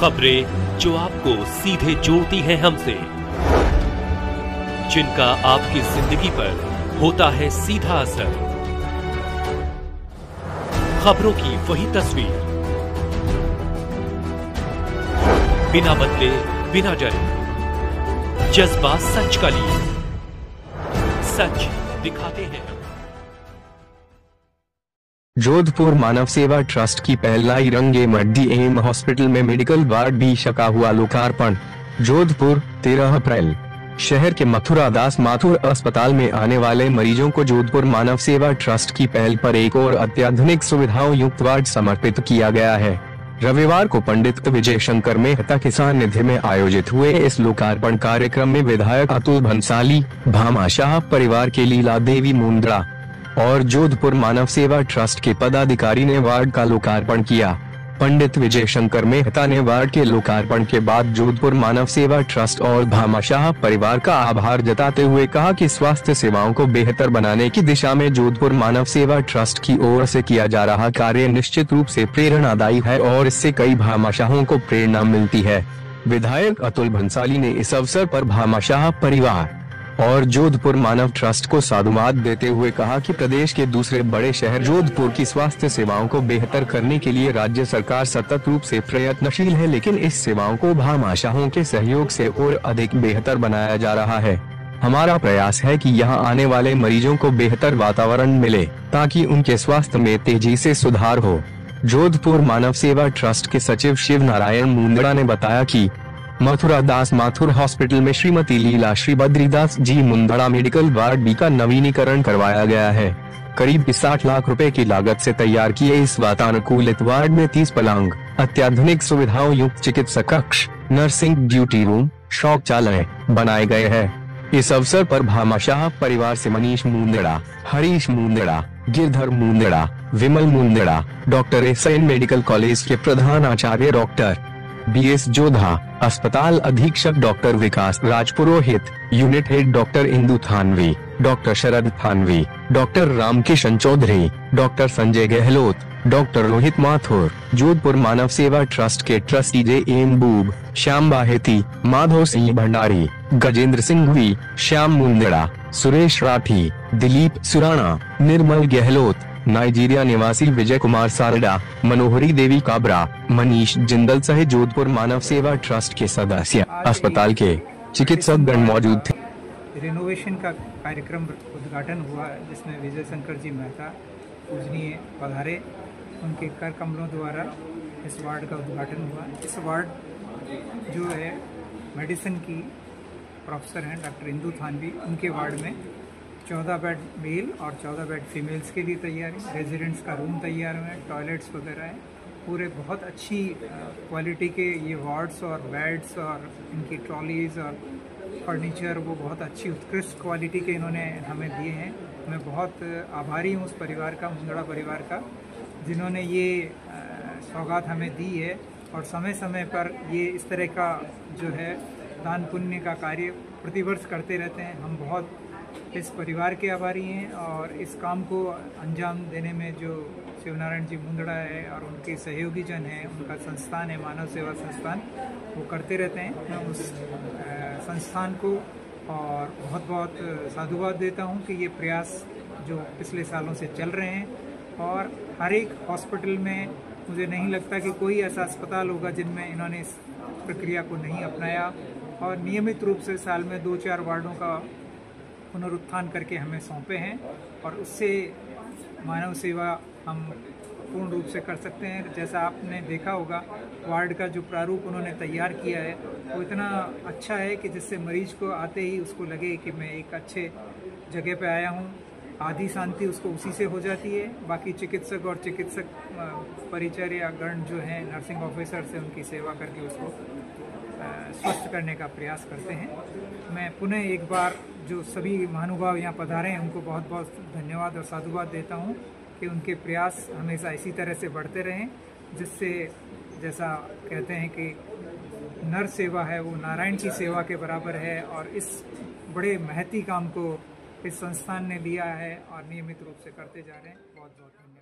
खबरें जो आपको सीधे जोड़ती हैं हमसे, जिनका आपकी जिंदगी पर होता है सीधा असर। खबरों की वही तस्वीर, बिना बदले बिना डरे, जज्बा सच का लिए, सच दिखाते हैं। जोधपुर मानव सेवा ट्रस्ट की पहलाई रंगे मड्डी एम हॉस्पिटल में मेडिकल वार्ड भी शका हुआ लोकार्पण। जोधपुर 13 अप्रैल। शहर के मथुरा दास माथुर अस्पताल में आने वाले मरीजों को जोधपुर मानव सेवा ट्रस्ट की पहल पर एक और अत्याधुनिक सुविधाओं युक्त वार्ड समर्पित किया गया है। रविवार को पंडित विजय शंकर मेहता किसान निधि में आयोजित हुए इस लोकार्पण कार्यक्रम में विधायक अतुल भंसाली, भामाशाह परिवार के लीला देवी मुंद्रा और जोधपुर मानव सेवा ट्रस्ट के पदाधिकारी ने वार्ड का लोकार्पण किया। पंडित विजय शंकर मेहता ने वार्ड के लोकार्पण के बाद जोधपुर मानव सेवा ट्रस्ट और भामाशाह परिवार का आभार जताते हुए कहा कि स्वास्थ्य सेवाओं को बेहतर बनाने की दिशा में जोधपुर मानव सेवा ट्रस्ट की ओर से किया जा रहा कार्य निश्चित रूप से प्रेरणादायी है और इससे कई भामाशाहों को प्रेरणा मिलती है। विधायक अतुल भंसाली ने इस अवसर पर भामाशाह परिवार और जोधपुर मानव ट्रस्ट को साधुवाद देते हुए कहा कि प्रदेश के दूसरे बड़े शहर जोधपुर की स्वास्थ्य सेवाओं को बेहतर करने के लिए राज्य सरकार सतत रूप से प्रयत्नशील है, लेकिन इस सेवाओं को भामाशाहों के सहयोग से और अधिक बेहतर बनाया जा रहा है। हमारा प्रयास है कि यहां आने वाले मरीजों को बेहतर वातावरण मिले ताकि उनके स्वास्थ्य में तेजी से सुधार हो। जोधपुर मानव सेवा ट्रस्ट के सचिव शिव नारायण मुंद्रा ने बताया कि मथुरा दास माथुर हॉस्पिटल में श्रीमती लीला श्री बद्रीदास जी मुंदड़ा मेडिकल वार्ड बी का नवीनीकरण करवाया गया है। करीब 60 लाख रुपए की लागत से तैयार किए इस वातानुकूलित वार्ड में 30 पलंग, अत्याधुनिक सुविधाओं युक्त चिकित्सा कक्ष, नर्सिंग ड्यूटी रूम, शौचालय बनाए गए हैं। इस अवसर पर भामाशाह परिवार से Manish Mundra, Harish Mundra, Girdhar Mundra, Vimal Mundra, doctor SN medical college के प्रधानाचार्य डॉक्टर BS जोधा, अस्पताल अधीक्षक doctor Vikas Rajpurohit, unit head doctor Indu Thanvi, doctor Sharad Thanvi, doctor Ramkishan Choudhary, doctor Sanjay Gehlot, doctor Rohit Mathur, Jodhpur Manav Seva trust के trustee JM Boob, Shyam Baheti, Madhav Singh Bhandari, Gajendra Singhvi, Shyam Mundra, Suresh Rathi, Dilip Surana, Nirmal Gehlot, Nigeria निवासी विजय कुमार सारडा, मनोहरी देवी काबरा, मनीष जिंदल सहित जोधपुर मानव सेवा ट्रस्ट के सदस्य, अस्पताल के चिकित्सक गण मौजूद थे। रिनोवेशन का कार्यक्रम उद्घाटन हुआ जिसमें विजय शंकर जी मेहता पूजनीय पधारे, उनके कर कमलों द्वारा इस वार्ड का उद्घाटन हुआ। इस वार्ड जो है मेडिसिन की प्रोफेसर हैं डॉक्टर इंदु थानवी, उनके वार्ड में 14 बेड मेल और 14 बेड फीमेल्स के लिए तैयार है। रेजिडेंट्स का रूम तैयार है, टॉयलेट्स वगैरह है, पूरे बहुत अच्छी क्वालिटी के ये वार्ड्स और बेड्स और इनकी ट्रॉलीज और फर्नीचर वो बहुत अच्छी उत्कृष्ट क्वालिटी के इन्होंने हमें दिए हैं। मैं बहुत आभारी हूँ उस परिवार का, मुंदड़ा परिवार का, जिन्होंने ये सौगात हमें दी है और समय समय पर ये इस तरह का जो है दान पुण्य का कार्य प्रतिवर्ष करते रहते हैं। हम बहुत इस परिवार के आभारी हैं और इस काम को अंजाम देने में जो शिवनारायण जी मुंदड़ा है और उनके सहयोगी जन हैं, उनका संस्थान है मानव सेवा संस्थान, वो करते रहते हैं। मैं उस संस्थान को और बहुत बहुत साधुवाद देता हूं कि ये प्रयास जो पिछले सालों से चल रहे हैं और हर एक हॉस्पिटल में मुझे नहीं लगता कि कोई ऐसा अस्पताल होगा जिनमें इन्होंने इस प्रक्रिया को नहीं अपनाया और नियमित रूप से साल में 2-4 वार्डों का पुनरुत्थान करके हमें सौंपे हैं और उससे मानव सेवा हम पूर्ण रूप से कर सकते हैं। जैसा आपने देखा होगा वार्ड का जो प्रारूप उन्होंने तैयार किया है वो इतना अच्छा है कि जिससे मरीज को आते ही उसको लगे कि मैं एक अच्छे जगह पे आया हूँ। आधी शांति उसको उसी से हो जाती है। बाकी चिकित्सक और चिकित्सक परिचर्या गण जो हैं, नर्सिंग ऑफिसर से उनकी सेवा करके उसको स्वस्थ करने का प्रयास करते हैं। मैं पुनः एक बार जो सभी महानुभाव यहाँ पधारे हैं उनको बहुत बहुत धन्यवाद और साधुवाद देता हूँ कि उनके प्रयास हमेशा इसी तरह से बढ़ते रहें, जिससे जैसा कहते हैं कि नर सेवा है वो नारायण की सेवा के बराबर है और इस बड़े महती काम को इस संस्थान ने लिया है और नियमित रूप से करते जा रहे हैं। बहुत बहुत धन्यवाद।